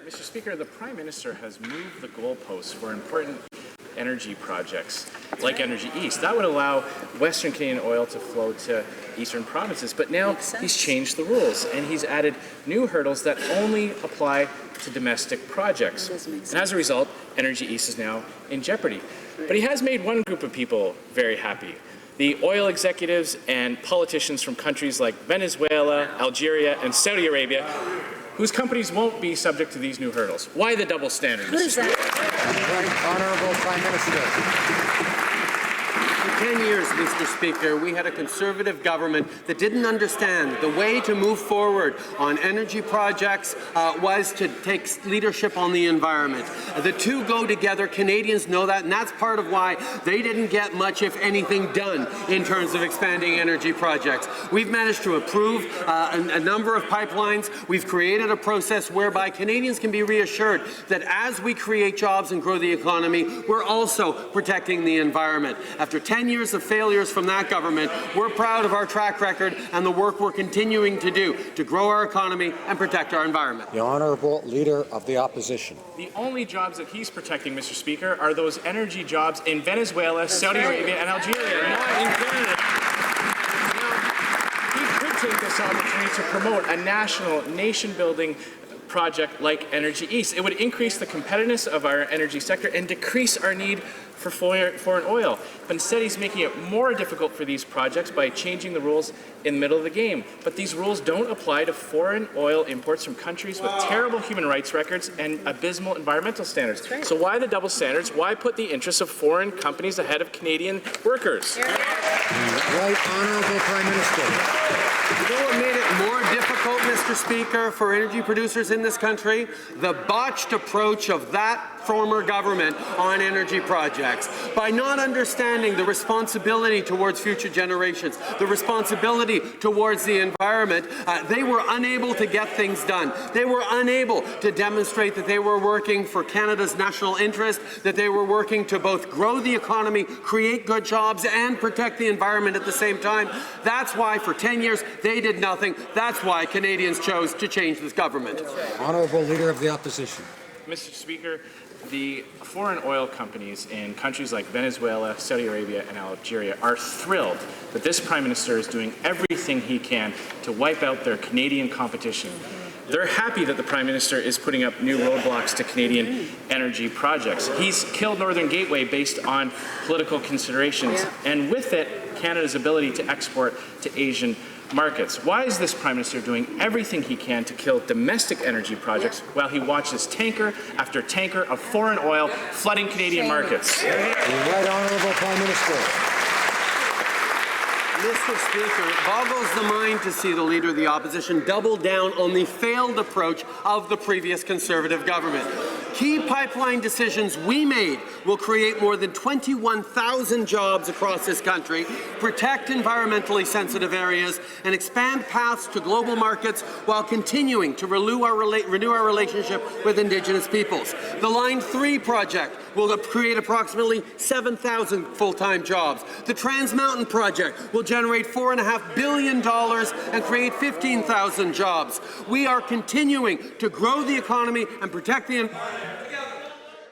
Mr. Speaker, the Prime Minister has moved the goalposts for important energy projects like Energy East. That would allow Western Canadian oil to flow to eastern provinces. But now he's changed the rules and he's added new hurdles that only apply to domestic projects. And as a result, Energy East is now in jeopardy. But he has made one group of people very happy. The oil executives and politicians from countries like Venezuela, Algeria, and Saudi Arabia, whose companies won't be subject to these new hurdles. Why the double standard? What is that? Honourable Prime Minister. For 10 years, Mr. Speaker, we had a Conservative government that didn't understand the way to move forward on energy projects was to take leadership on the environment. The two go together. Canadians know that, and that's part of why they didn't get much, if anything, done in terms of expanding energy projects. We've managed to approve a number of pipelines. We've created a process whereby Canadians can be reassured that as we create jobs and grow the economy, we're also protecting the environment. After 10 years of failures from that government, we're proud of our track record and the work we're continuing to do to grow our economy and protect our environment. The Honourable Leader of the Opposition. The only jobs that he's protecting, Mr. Speaker, are those energy jobs in Venezuela, Saudi Arabia, and Algeria, not in Canada. Now, he could take this opportunity to promote a national, nation-building project like Energy East. It would increase the competitiveness of our energy sector and decrease our need for foreign oil. But instead, he's making it more difficult for these projects by changing the rules in the middle of the game. But these rules don't apply to foreign oil imports from countries with terrible human rights records and abysmal environmental standards. So why the double standards? Why put the interests of foreign companies ahead of Canadian workers? Right Honourable Prime Minister. You know what made it more difficult, Mr. Speaker, for energy producers in this country? The botched approach of that former government on energy projects. By not understanding the responsibility towards future generations, the responsibility towards the environment, they were unable to get things done. They were unable to demonstrate that they were working for Canada's national interest, that they were working to both grow the economy, create good jobs, and protect the environment at the same time. That's why for 10 years they did nothing. That's why Canadians chose to change this government. Honourable Leader of the Opposition. Mr. Speaker, the foreign oil companies in countries like Venezuela, Saudi Arabia, and Algeria are thrilled that this Prime Minister is doing everything he can to wipe out their Canadian competition. They're happy that the Prime Minister is putting up new roadblocks to Canadian energy projects. He's killed Northern Gateway based on political considerations, and with it, Canada's ability to export to Asian markets. Why is this Prime Minister doing everything he can to kill domestic energy projects while he watches tanker after tanker of foreign oil flooding Canadian markets? The Right Honourable Prime Minister. Mr. Speaker, it boggles the mind to see the Leader of the Opposition double down on the failed approach of the previous Conservative government. Key pipeline decisions we made will create more than 21,000 jobs across this country, protect environmentally sensitive areas, and expand paths to global markets while continuing to renew our relationship with Indigenous peoples. The Line 3 project will create approximately 7,000 full-time jobs. The Trans Mountain project will generate $4.5 billion and create 15,000 jobs. We are continuing to grow the economy and protect the environment